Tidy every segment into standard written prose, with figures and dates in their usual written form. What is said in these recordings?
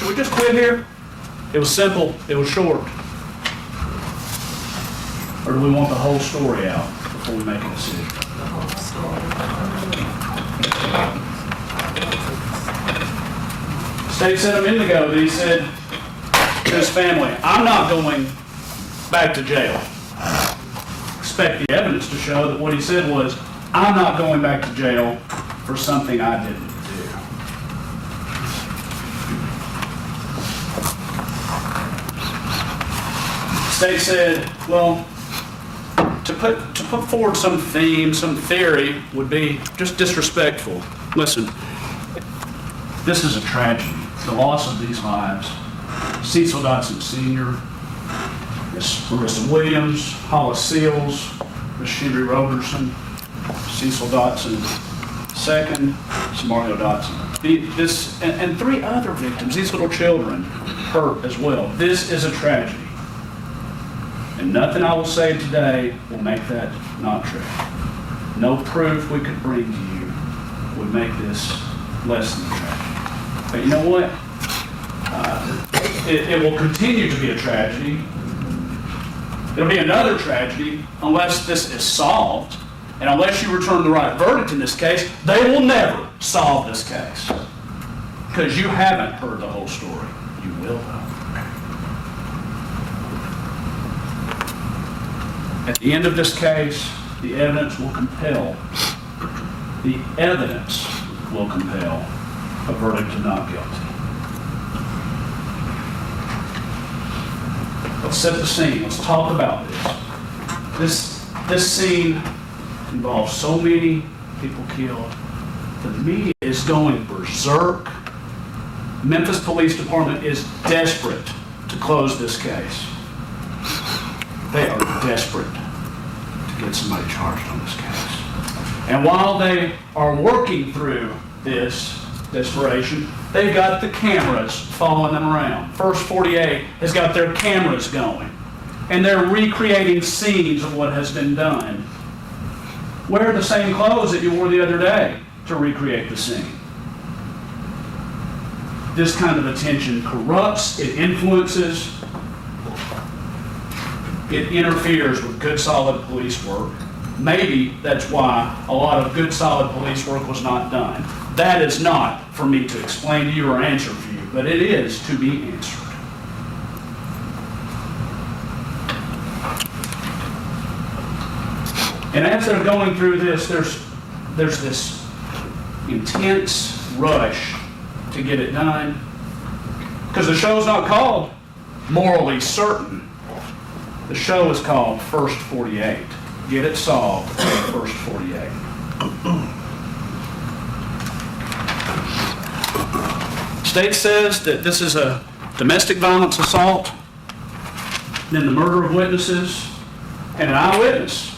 Should we just quit here? It was simple. It was short. Or do we want the whole story out before we make a decision? The whole story. State sent a minute ago that he said to his family, I'm not going back to jail. Expect the evidence to show that what he said was, I'm not going back to jail for something I didn't do. State said, well, to put forward some theme, some theory would be just disrespectful. Listen, this is a tragedy. The loss of these lives. Cecil Dotson Sr., Miss Marissa Williams, Hollis Seals, Miss Henry Roberson, Cecil Dotson II, Mario Dotson. And 3 other victims, these little children, hurt as well. This is a tragedy. And nothing I will say today will make that not true. No proof we could bring to you would make this less than a tragedy. But you know what? It will continue to be a tragedy. It'll be another tragedy unless this is solved. And unless you return the right verdict in this case, they will never solve this case. Because you haven't heard the whole story. You will, though. At the end of this case, the evidence will compel. The evidence will compel a verdict of not guilty. Let's set the scene. Let's talk about this. This scene involves so many people killed. The media is going berserk. Memphis Police Department is desperate to close this case. They are desperate to get somebody charged on this case. And while they are working through this desperation, they've got the cameras following them around. First 48 has got their cameras going, and they're recreating scenes of what has been done. Wear the same clothes that you wore the other day to recreate the scene. This kind of attention corrupts, it influences, it interferes with good, solid police work. Maybe that's why a lot of good, solid police work was not done. That is not for me to explain to you or answer for you, but it is to be answered. And as they're going through this, there's this intense rush to get it done. Because the show's not called Morally Certain. The show is called First 48. Get it solved in the first 48. State says that this is a domestic violence assault, then the murder of witnesses, and an eyewitness.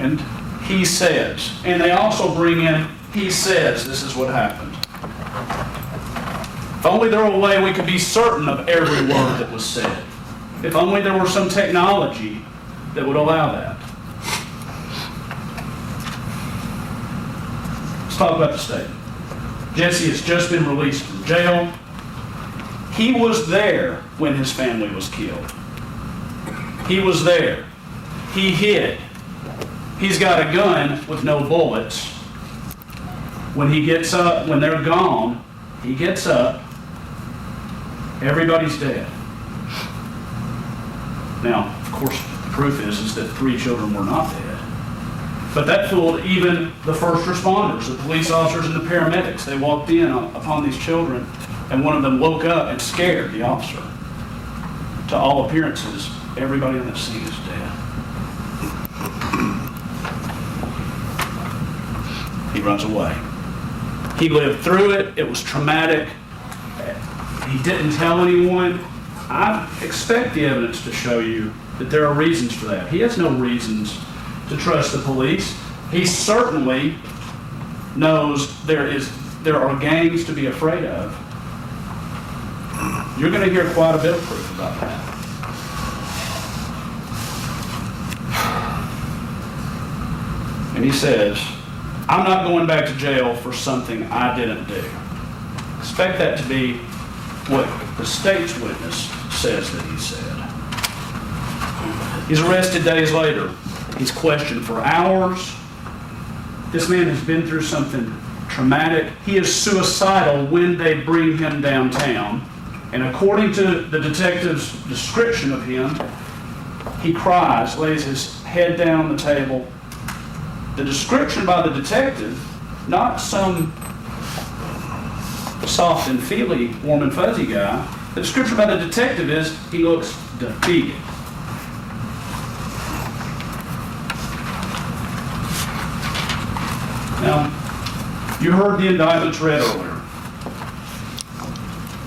And he says. And they also bring in, he says, this is what happened. If only there were a way we could be certain of every word that was said. If only there were some technology that would allow that. Let's talk about the state. Jesse has just been released from jail. He was there when his family was killed. He was there. He hid. He's got a gun with no bullets. When he gets up, when they're gone, he gets up. Everybody's dead. Now, of course, the proof is that 3 children were not dead. But that fooled even the first responders, the police officers and the paramedics. They walked in upon these children, and one of them woke up and scared the officer. To all appearances, everybody on that scene is dead. He runs away. He lived through it. It was traumatic. He didn't tell anyone. I expect the evidence to show you that there are reasons for that. He has no reasons to trust the police. He certainly knows there are gangs to be afraid of. You're going to hear quite a bit of proof about that. And he says, I'm not going back to jail for something I didn't do. Expect that to be what the state's witness says that he said. He's arrested days later. He's questioned for hours. This man has been through something traumatic. He is suicidal when they bring him downtown. And according to the detective's description of him, he cries, lays his head down on the table. The description by the detective, not some soft and feely, warm and fuzzy guy. The description by the detective is he looks defeated. Now, you heard the indictments read earlier.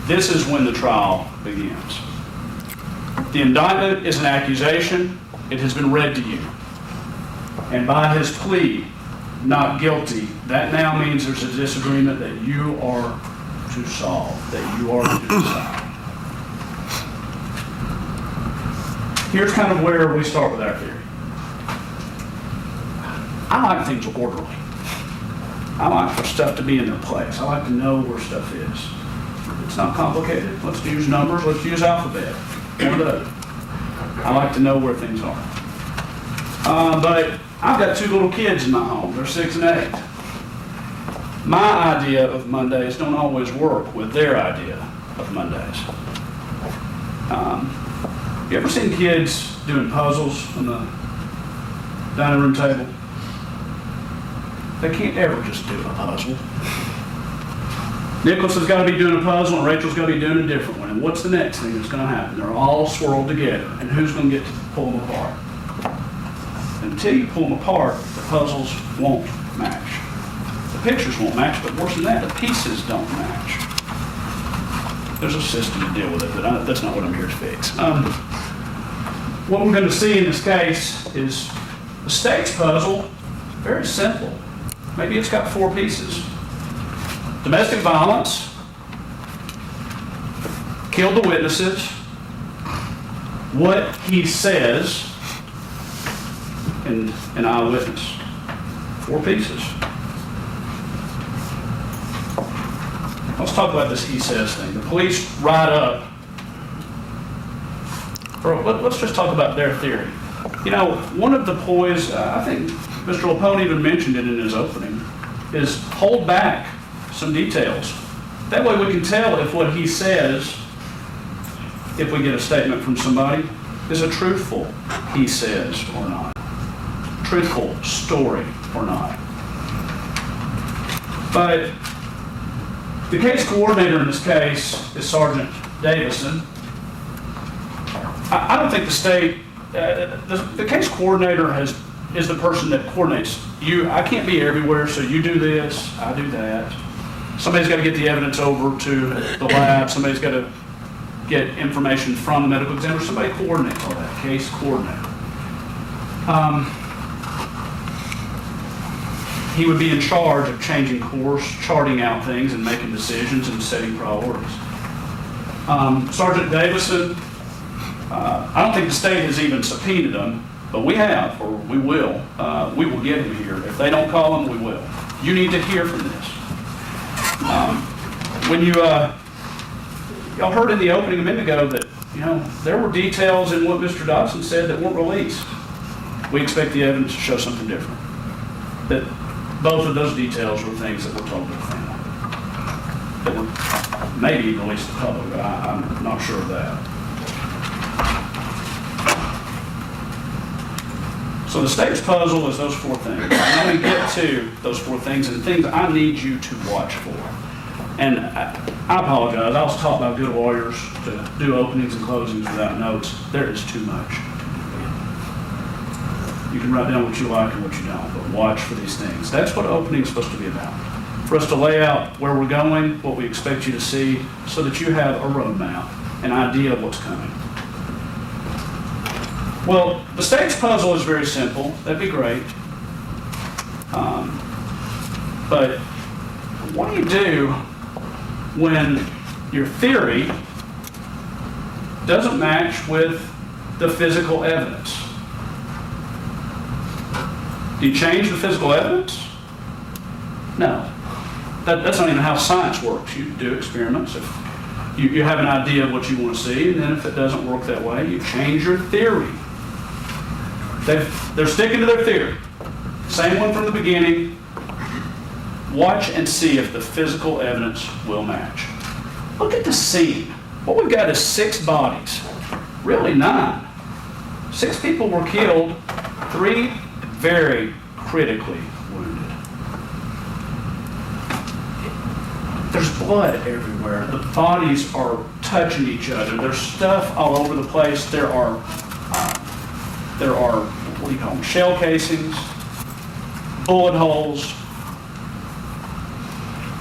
This is when the trial begins. The indictment is an accusation. It has been read to you. And by his plea, not guilty, that now means there's a disagreement that you are to solve, that you are to decide. Here's kind of where we start with our theory. I like things orderly. I like for stuff to be in their place. I like to know where stuff is. It's not complicated. Let's use numbers. Let's use alphabet. One of those. I like to know where things are. But I've got two little kids in my home. They're 6 and 8. My idea of Mondays don't always work with their idea of Mondays. You ever seen kids doing puzzles on the dining room table? They can't ever just do a puzzle. Nicholas has got to be doing a puzzle and Rachel's got to be doing a different one. And what's the next thing that's going to happen? They're all swirled together. And who's going to get to pull them apart? Until you pull them apart, the puzzles won't match. The pictures won't match, but worse than that, the pieces don't match. There's a system to deal with it, but that's not what I'm here to fix. What we're going to see in this case is the state's puzzle, very simple. Maybe it's got 4 pieces. Domestic violence, killed the witnesses, what he says, and an eyewitness. 4 pieces. Let's talk about this he says thing. The police write up, or let's just talk about their theory. You know, one of the ploys, I think Mr. Lapone even mentioned it in his opening, is hold back some details. That way we can tell if what he says, if we get a statement from somebody, is a truthful he says or not. Truthful story or not. But the case coordinator in this case is Sergeant Davison. I don't think the state, the case coordinator is the person that coordinates. I can't be everywhere, so you do this, I do that. Somebody's got to get the evidence over to the lab. Somebody's got to get information from the medical examiner. Somebody coordinates all that, case coordinator. He would be in charge of changing course, charting out things, and making decisions and setting priorities. Sergeant Davison, I don't think the state has even subpoenaed him, but we have, or we will. We will get him here. If they don't call him, we will. You need to hear from this. When y'all heard in the opening a minute ago that, there were details in what Mr. Dodson said that weren't released. We expect the evidence to show something different. That both of those details were things that were told to the family. That were maybe released to the public, but I'm not sure of that. So the state's puzzle is those 4 things. I'm going to get to those 4 things and things I need you to watch for. And I apologize. I was taught by good lawyers to do openings and closings without notes. There is too much. You can write down what you like and what you don't, but watch for these things. That's what opening is supposed to be about. For us to lay out where we're going, what we expect you to see, so that you have a roadmap, an idea of what's coming. Well, the state's puzzle is very simple. That'd be great. But what do you do when your theory doesn't match with the physical evidence? Do you change the physical evidence? No. That's not even how science works. You do experiments. If you have an idea of what you want to see, and then if it doesn't work that way, you change your theory. They're sticking to their theory. Same one from the beginning. Watch and see if the physical evidence will match. Look at the scene. What we've got is 6 bodies. Really 9. 6 people were killed, 3 very critically wounded. There's blood everywhere. The bodies are touching each other. There's stuff all over the place. There are what do you call them? Shell casings, bullet holes,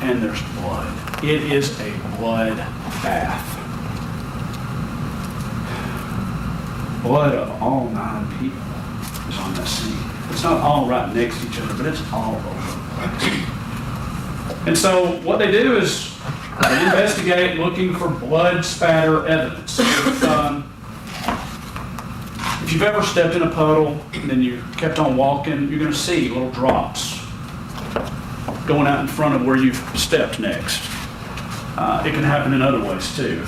and there's blood. It is a blood bath. Blood of all 9 people is on that scene. It's not all right next to each other, but it's all over the place. And so what they do is they investigate looking for blood spatter evidence. If you've ever stepped in a puddle and then you kept on walking, you're going to see little drops going out in front of where you've stepped next. It can happen in other ways too.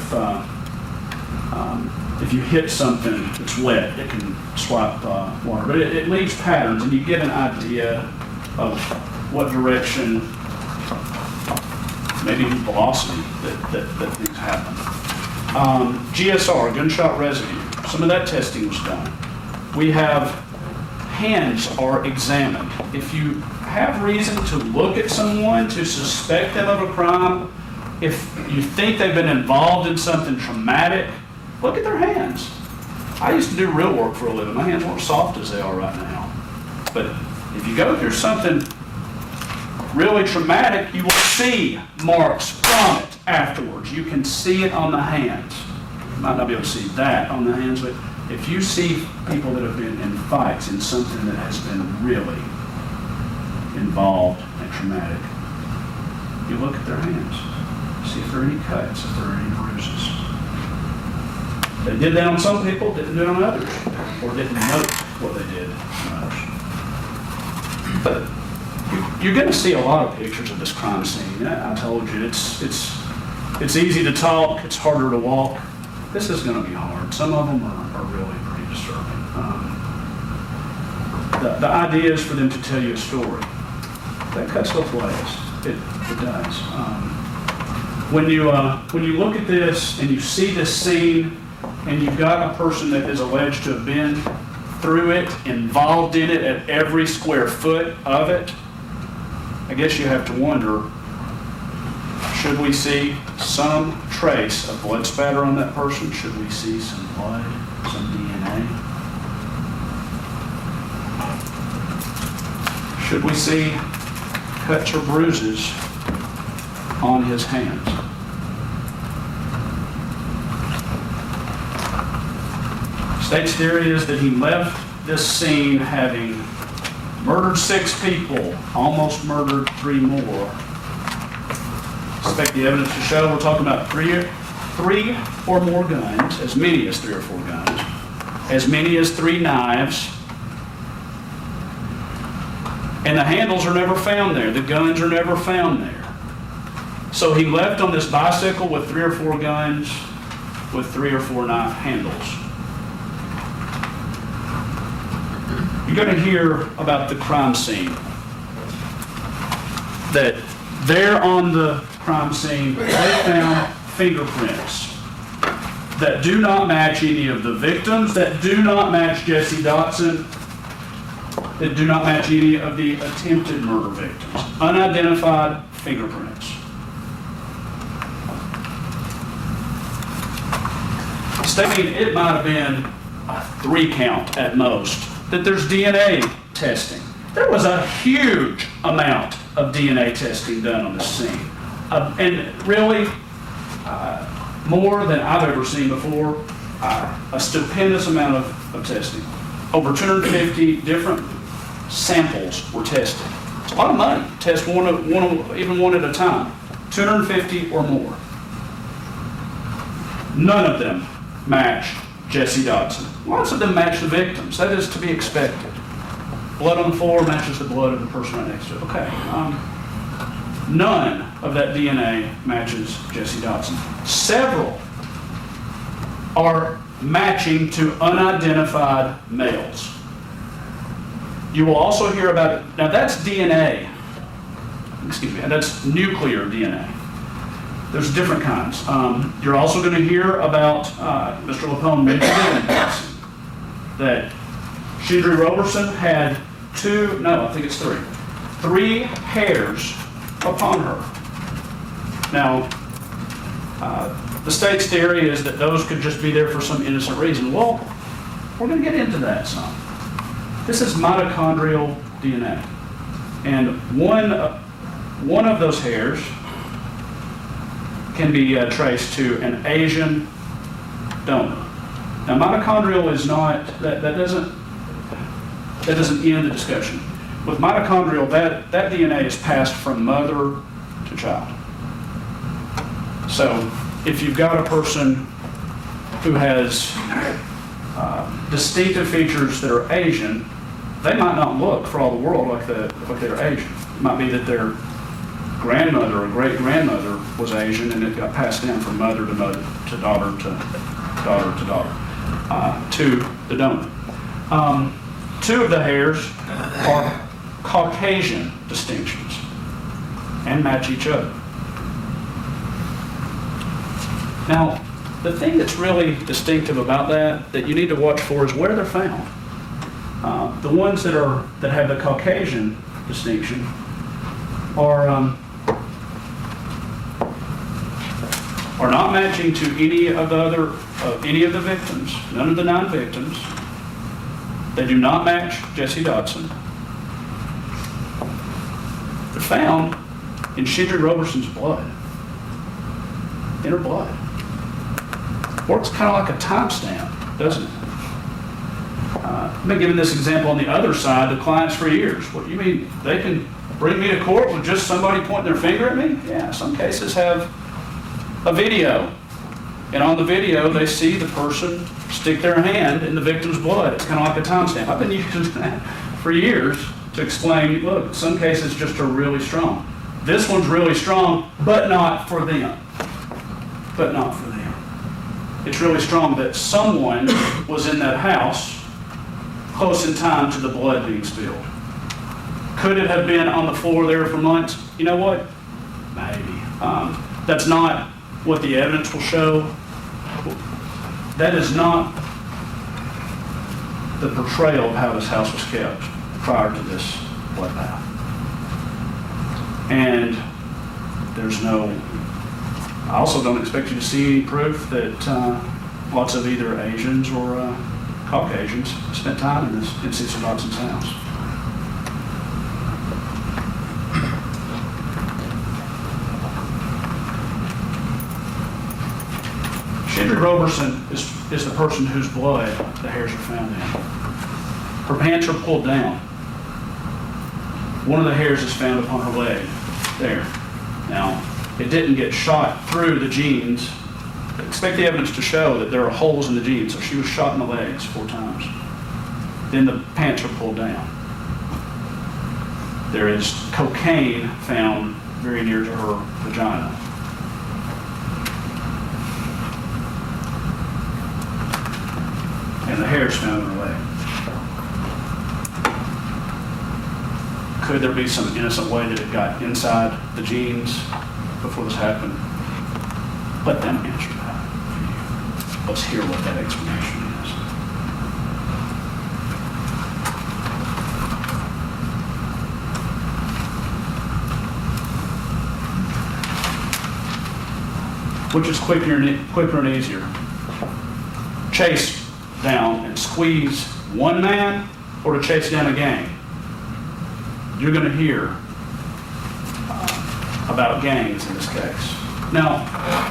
If you hit something that's wet, it can swipe water. But it leaves patterns, and you get an idea of what direction, maybe even velocity that things happen. GSR, gunshot residue. Some of that testing was done. We have hands are examined. If you have reason to look at someone, to suspect them of a crime, if you think they've been involved in something traumatic, look at their hands. I used to do real work for a living. My hands weren't soft as they are right now. But if you go through something really traumatic, you will see marks from it afterwards. You can see it on the hands. You might not be able to see that on the hands, but if you see people that have been in fights in something that has been really involved and traumatic, you look at their hands, see if there are any cuts, if there are any bruises. They did that on some people, didn't do it on others, or didn't note what they did on others. But you're going to see a lot of pictures of this crime scene. I told you, it's easy to talk, it's harder to walk. This is going to be hard. Some of them are really pretty disturbing. The idea is for them to tell you a story. That cuts both ways. It does. When you look at this and you see this scene, and you've got a person that is alleged to have been through it, involved in it at every square foot of it, I guess you have to wonder, should we see some trace of blood spatter on that person? Should we see some blood, some DNA? Should we see cuts or bruises on his hands? State's theory is that he left this scene having murdered 6 people, almost murdered 3 more. Expect the evidence to show we're talking about 3 or more guns, as many as 3 or 4 guns, as many as 3 knives, and the handles are never found there. The guns are never found there. So he left on this bicycle with 3 or 4 guns, with 3 or 4 knife handles. You're going to hear about the crime scene. That there on the crime scene, they found fingerprints that do not match any of the victims, that do not match Jesse Dotson, that do not match any of the attempted murder victims. Unidentified fingerprints. Stating it might have been a 3 count at most, that there's DNA testing. There was a huge amount of DNA testing done on this scene. And really, more than I've ever seen before, a stupendous amount of testing. Over 250 different samples were tested. It's a lot of money. Test even one at a time. 250 or more. None of them match Jesse Dotson. Lots of them match the victims. That is to be expected. Blood on the floor matches the blood of the person right next to it. Okay. None of that DNA matches Jesse Dotson. Several are matching to unidentified males. You will also hear about it. Now that's DNA. Excuse me, that's nuclear DNA. There's different kinds. You're also going to hear about, Mr. LaPone mentioned it in passing, that Shindry Roberson had three hairs upon her. Now, the state's theory is that those could just be there for some innocent reason. Well, we're going to get into that some. This is mitochondrial DNA. And one of those hairs can be traced to an Asian donor. Now, mitochondrial is not, that doesn't end the discussion. With mitochondrial, that DNA is passed from mother to child. So, if you've got a person who has distinctive features that are Asian, they might not look for all the world like they're Asian. It might be that their grandmother or great-grandmother was Asian and it got passed down from mother to mother to daughter to daughter to daughter to the donor. Two of the hairs are Caucasian distinctions and match each other. Now, the thing that's really distinctive about that you need to watch for is where they're found. The ones that have the Caucasian distinction are not matching to any of the victims, none of the 9 victims. They do not match Jesse Dotson. They're found in Shindry Roberson's blood, in her blood. Works kind of like a timestamp, doesn't it? I've been giving this example on the other side to clients for years. What, you mean they can bring me to court with just somebody pointing their finger at me? Yeah, some cases have a video. And on the video, they see the person stick their hand in the victim's blood. It's kind of like a timestamp. I've been using that for years to explain, look, some cases just are really strong. This one's really strong, but not for them. But not for them. It's really strong that someone was in that house close in time to the blood being spilled. Could it have been on the floor there for months? You know what? Maybe. That's not what the evidence will show. That is not the portrayal of how this house was kept prior to this bloodbath. And I also don't expect you to see any proof that lots of either Asians or Caucasians spent time in Cecil Dotson's house. Shindry Roberson is the person whose blood the hairs are found in. Her pants are pulled down. One of the hairs is found upon her leg, there. Now, it didn't get shot through the jeans. Expect the evidence to show that there are holes in the jeans, so she was shot in the legs 4 times. Then the pants are pulled down. There is cocaine found very near to her vagina. And the hair is found in her leg. Could there be some innocent way that it got inside the jeans before this happened? Let them answer that. Let's hear what that explanation is. Which is quicker and easier? Chase down and squeeze one man, or to chase down a gang? You're going to hear about gangs in this case. Now,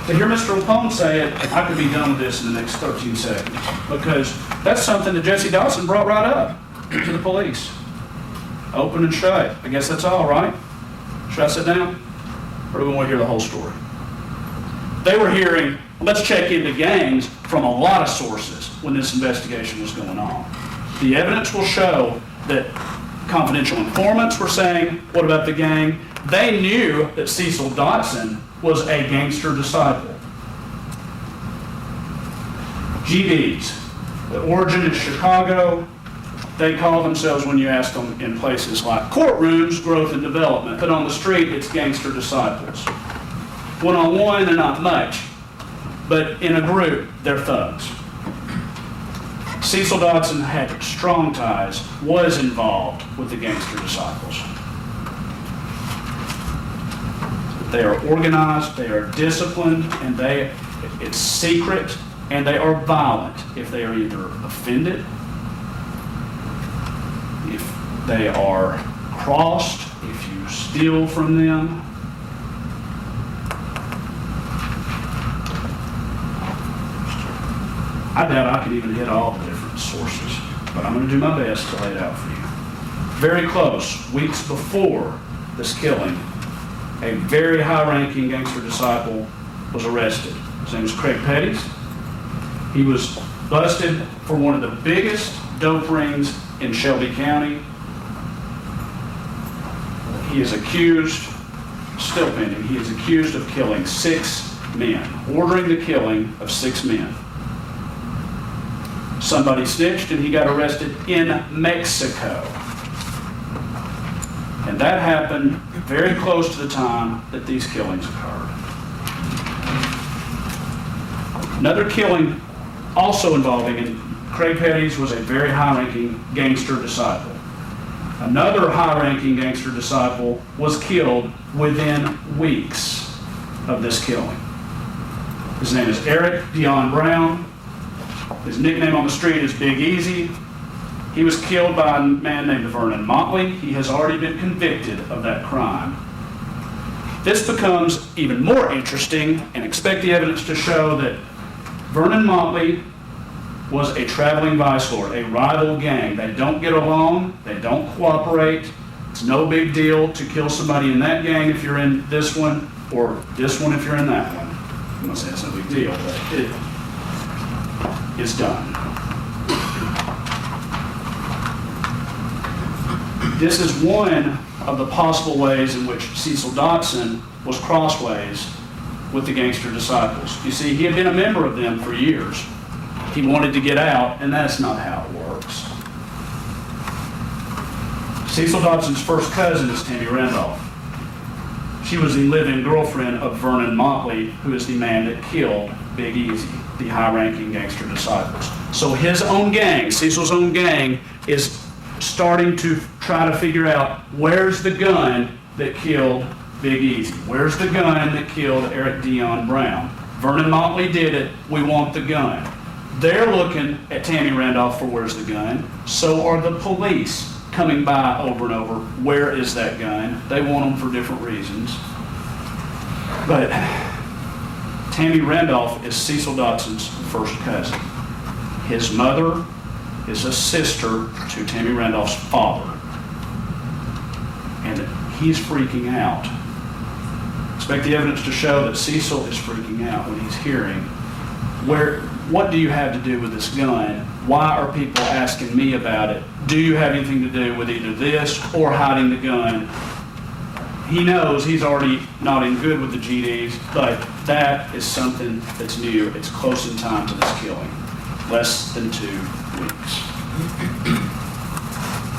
to hear Mr. LaPone say it, I could be done with this in the next 13 seconds, because that's something that Jesse Dotson brought right up to the police. Open and shut. I guess that's all, right? Should I sit down? Or do we want to hear the whole story? They were hearing, let's check into gangs from a lot of sources when this investigation was going on. The evidence will show that confidential informants were saying, what about the gang? They knew that Cecil Dotson was a gangster disciple. GDs, the origin is Chicago. They call themselves, when you ask them in places like courtrooms, growth and development, but on the street it's gangster disciples. One-on-one, they're not much, but in a group, they're thugs. Cecil Dotson had strong ties, was involved with the gangster disciples. They are organized, they are disciplined, and it's secret, and they are violent if they are either offended, if they are crossed, if you steal from them. I doubt I could even hit all the different sources, but I'm going to do my best to lay it out for you. Very close, weeks before this killing, a very high-ranking gangster disciple was arrested. His name was Craig Petty's. He was busted for one of the biggest dope rings in Shelby County. He is accused, still pending, he is accused of killing 6 men, ordering the killing of 6 men. Somebody snitched and he got arrested in Mexico. And that happened very close to the time that these killings occurred. Another killing also involving, and Craig Petty's was a very high-ranking gangster disciple. Another high-ranking gangster disciple was killed within weeks of this killing. His name is Eric Dion Brown. His nickname on the street is Big Easy. He was killed by a man named Vernon Motley. He has already been convicted of that crime. This becomes even more interesting, and expect the evidence to show that Vernon Motley was a traveling vice lord, a rival gang. They don't get along, they don't cooperate. It's no big deal to kill somebody in that gang if you're in this one, or this one if you're in that one. I'm going to say it's no big deal, but it's done. This is one of the possible ways in which Cecil Dotson was crossways with the gangster disciples. You see, he had been a member of them for years. He wanted to get out, and that's not how it works. Cecil Dotson's first cousin is Tammy Randolph. She was the live-in girlfriend of Vernon Motley, who is the man that killed Big Easy, the high-ranking gangster disciples. So his own gang, Cecil's own gang, is starting to try to figure out, where's the gun that killed Big Easy? Where's the gun that killed Eric Dion Brown? Vernon Motley did it. We want the gun. They're looking at Tammy Randolph for where's the gun. So are the police coming by over and over. Where is that gun? They want them for different reasons. But Tammy Randolph is Cecil Dotson's first cousin. His mother is a sister to Tammy Randolph's father. And he's freaking out. Expect the evidence to show that Cecil is freaking out when he's hearing, what do you have to do with this gun? Why are people asking me about it? Do you have anything to do with either this or hiding the gun? He knows he's already not in good with the GDs, but that is something that's new. It's close in time to this killing. Less than 2 weeks.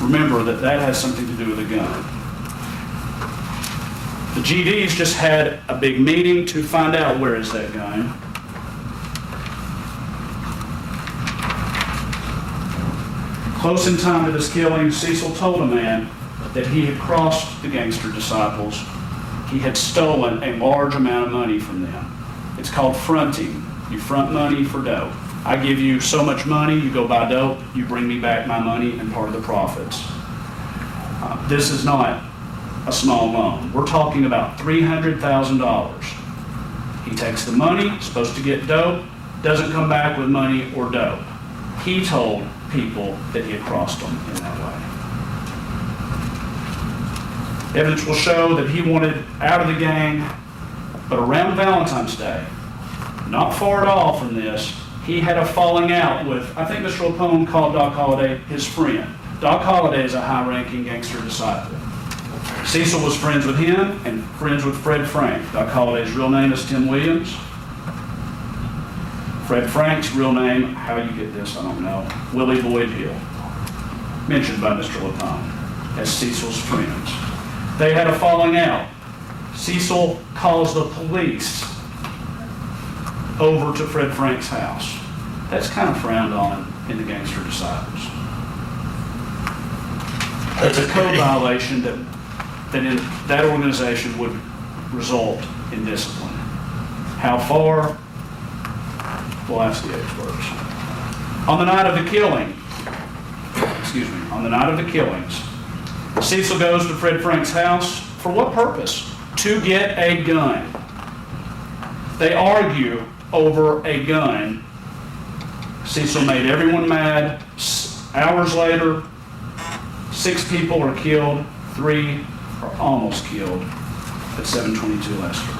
Remember that has something to do with a gun. The GDs just had a big meeting to find out where is that gun. Close in time to this killing, Cecil told a man that he had crossed the gangster disciples. He had stolen a large amount of money from them. It's called fronting. You front money for dope. I give you so much money, you go buy dope, you bring me back my money and part of the profits. This is not a small loan. We're talking about $300,000. He takes the money, supposed to get dope, doesn't come back with money or dope. He told people that he had crossed them in that way. Evidence will show that he wanted out of the gang, but around Valentine's Day, not far at all from this, he had a falling out with, I think Mr. Lapone called Doc Holliday his friend. Doc Holliday is a high-ranking gangster disciple. Cecil was friends with him and friends with Fred Frank. I call it his real name is Tim Williams. Fred Frank's real name, how you get this, I don't know, Willie Boyd Hill, mentioned by Mr. LaPone as Cecil's friends. They had a falling out. Cecil calls the police over to Fred Frank's house. That's kind of frowned on in the Gangster Disciples. It's a code violation that in that organization would result in discipline. How far? We'll ask the experts. On the night of the killing, on the night of the killings, Cecil goes to Fred Frank's house. For what purpose? To get a gun. They argue over a gun. Cecil made everyone mad. Hours later, 6 people are killed, 3 are almost killed at 722 Lester.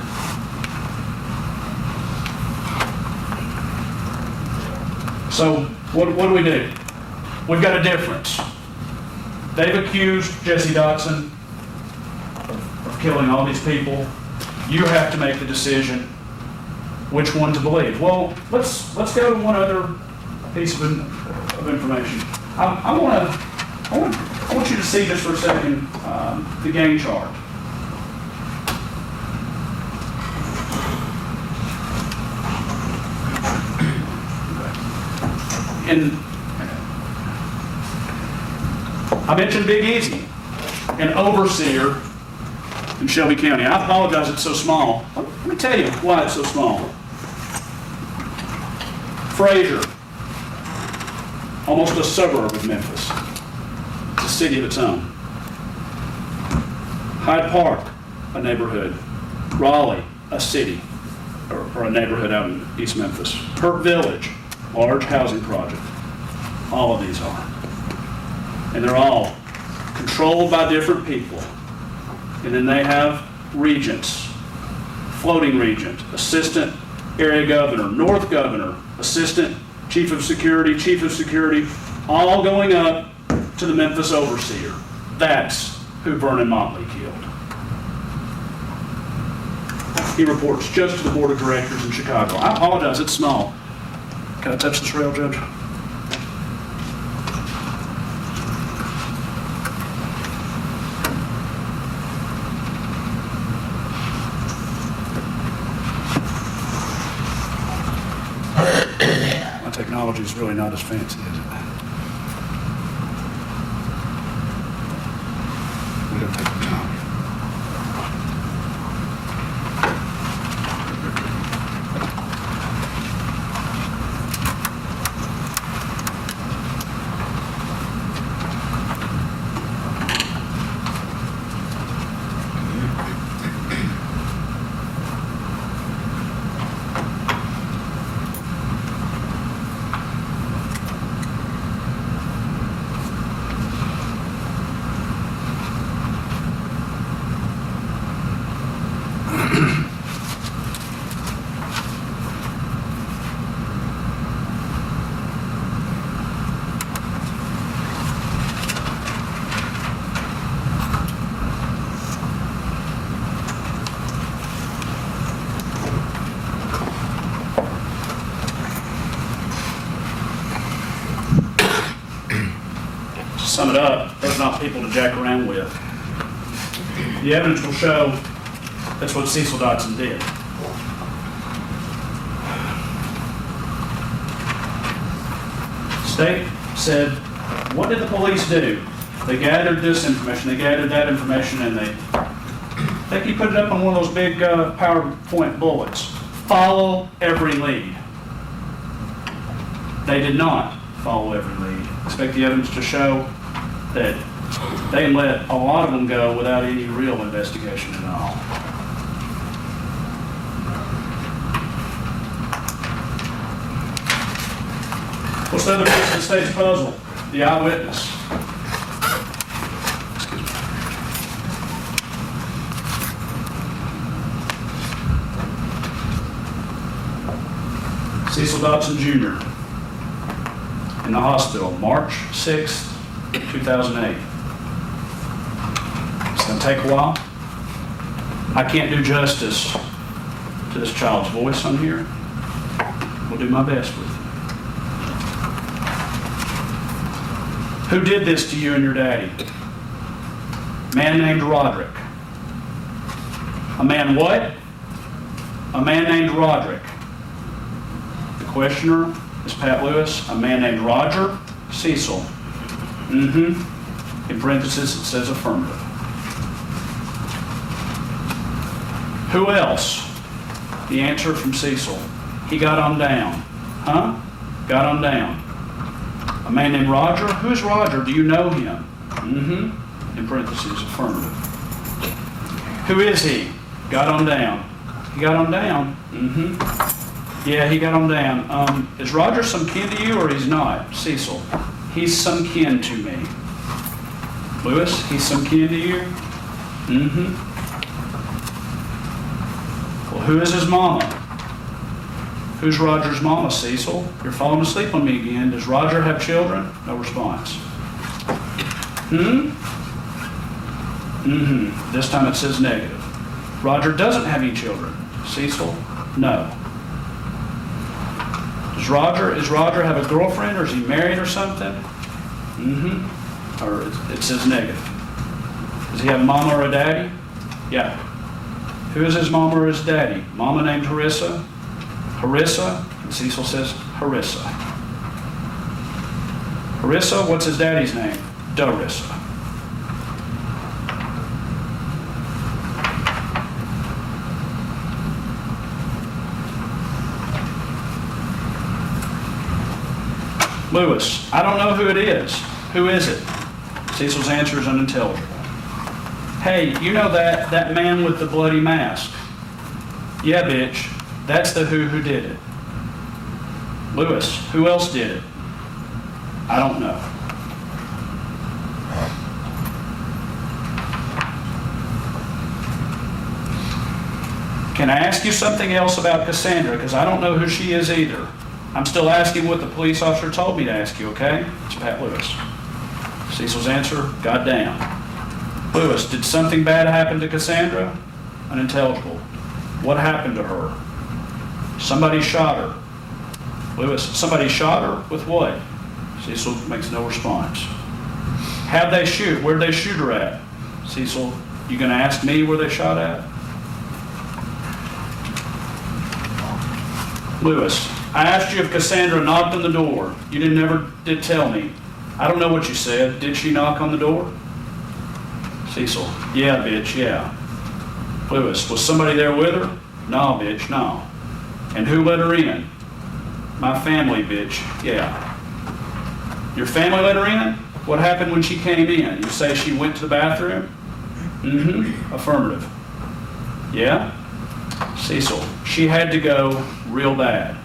So what do we do? We've got a difference. They've accused Jesse Dotson of killing all these people. You have to make the decision which one to believe. Well, let's go to one other piece of information. I want you to see this for a second, the gang chart. And I mentioned Big Easy, an overseer in Shelby County. I apologize it's so small. Let me tell you why it's so small. Fraser, almost a suburb of Memphis. It's a city of its own. Hyde Park, a neighborhood. Raleigh, a city, or a neighborhood out in East Memphis. Hurt Village, large housing project. All of these are. And they're all controlled by different people. And then they have regents, floating regent, assistant area governor, north governor, assistant chief of security, all going up to the Memphis overseer. That's who Vernon Motley killed. He reports just to the board of directors in Chicago. I apologize, it's small. Can I touch this rail, Judge? My technology is really not as fancy, is it? We don't take the time. Sum it up, there's not people to jack around with. The evidence will show that's what Cecil Dotson did. State said, what did the police do? They gathered this information, they gathered that information, and I think you put it up on one of those big PowerPoint bullets. Follow every lead. They did not follow every lead. Expect the evidence to show that they let a lot of them go without any real investigation at all. What's the other piece of the state's puzzle? The eyewitness. Excuse me. Cecil Dotson Jr. in the hospital, March 6th, 2008. It's going to take a while? I can't do justice to this child's voice on here. We'll do my best with you. Who did this to you and your daddy? A man named Roderick. A man what? A man named Roderick. The questioner is Pat Lewis. A man named Roger Cecil. In parentheses it says affirmative. Who else? The answer from Cecil. He got on down. Huh? Got on down. A man named Roger. Who is Roger? Do you know him? In parentheses, affirmative. Who is he? Got on down. He got on down? Yeah, he got on down. Is Roger some kin to you or he's not? Cecil. He's some kin to me. Lewis, he's some kin to you? Well, who is his mama? Who's Roger's mama, Cecil? You're falling asleep on me again. Does Roger have children? No response. This time it says negative. Roger doesn't have any children. Cecil? No. Is Roger have a girlfriend or is he married or something? Or it says negative. Does he have a mama or a daddy? Yeah. Who is his mama or his daddy? Mama named Harissa. Harissa, and Cecil says Harissa. Harissa, what's his daddy's name? Darissa. Lewis, I don't know who it is. Who is it? Cecil's answer is unintelligible. Hey, you know that man with the bloody mask? Yeah, bitch. That's the who did it. Lewis, who else did it? I don't know. Can I ask you something else about Cassandra? Because I don't know who she is either. I'm still asking what the police officer told me to ask you, okay? It's Pat Lewis. Cecil's answer, goddamn. Lewis, did something bad happen to Cassandra? Unintelligible. What happened to her? Somebody shot her. Lewis, somebody shot her? With what? Cecil makes no response. How'd they shoot? Where'd they shoot her at? Cecil, you gonna ask me where they shot at? Lewis, I asked you if Cassandra knocked on the door. You never did tell me. I don't know what you said. Did she knock on the door? Cecil, yeah, bitch, yeah. Lewis, was somebody there with her? No, bitch, no. And who let her in? My family, bitch, yeah. Your family let her in? What happened when she came in? You say she went to the bathroom? Affirmative. Yeah? Cecil, she had to go real bad.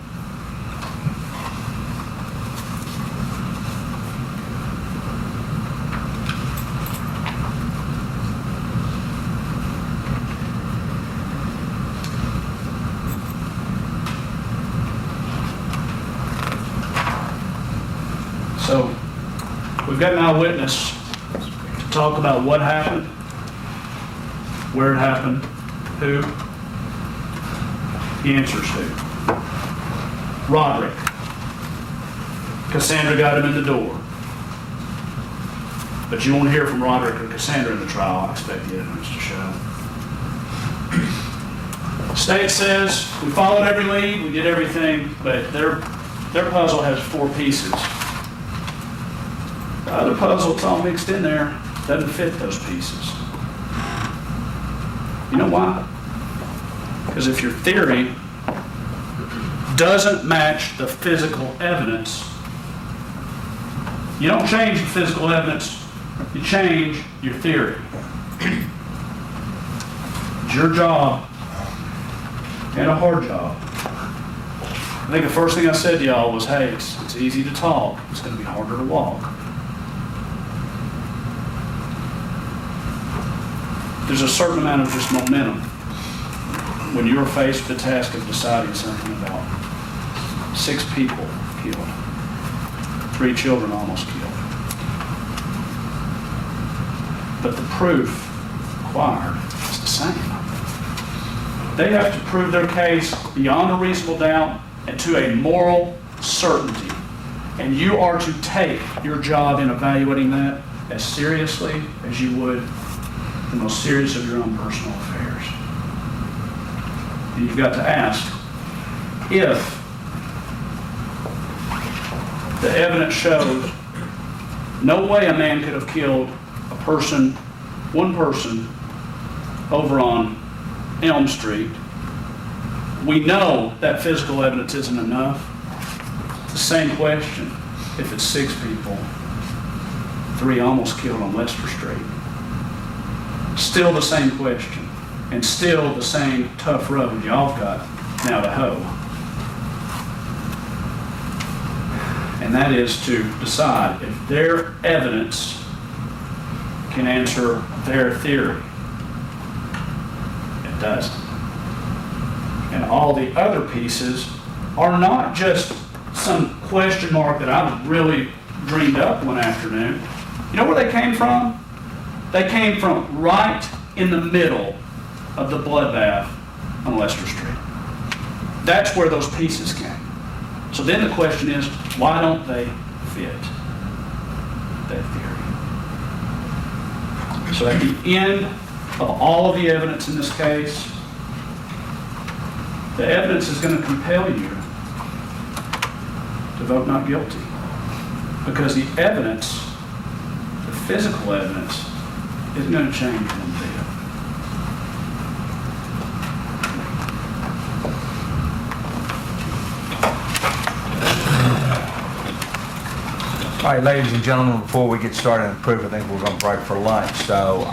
So, we've got an eyewitness to talk about what happened, where it happened, who. He answers who. Roderick. Cassandra got him in the door. But you won't hear from Roderick or Cassandra in the trial. I expect the evidence to show. State says we followed every lead, we did everything, but their puzzle has 4 pieces. The other puzzle, it's all mixed in there, doesn't fit those pieces. You know why? Because if your theory doesn't match the physical evidence, you don't change the physical evidence, you change your theory. It's your job, and a hard job. I think the first thing I said to y'all was, hey, it's easy to talk, it's going to be harder to walk. There's a certain amount of just momentum when you're faced with the task of deciding something about 6 people killed, 3 children almost killed. But the proof, required is the same. They have to prove their case beyond a reasonable doubt and to a moral certainty. And you are to take your job in evaluating that as seriously as you would the most serious of your own personal affairs. And you've got to ask, if the evidence shows no way a man could have killed a person, one person, over on Elm Street, we know that physical evidence isn't enough. It's the same question if it's 6 people, 3 almost killed on Lester Street. Still the same question, and still the same tough road y'all got now to hoe. And that is to decide if their evidence can answer their theory. It doesn't. And all the other pieces are not just some question mark that I really dreamed up one afternoon. You know where they came from? They came from right in the middle of the bloodbath on Lester Street. That's where those pieces came. So then the question is, why don't they fit that theory? So at the end of all of the evidence in this case, the evidence is going to compel you to vote not guilty. Because the evidence, the physical evidence, isn't going to change one bit. All right, ladies and gentlemen, before we get started on the proof, I think we're going to break for lunch. So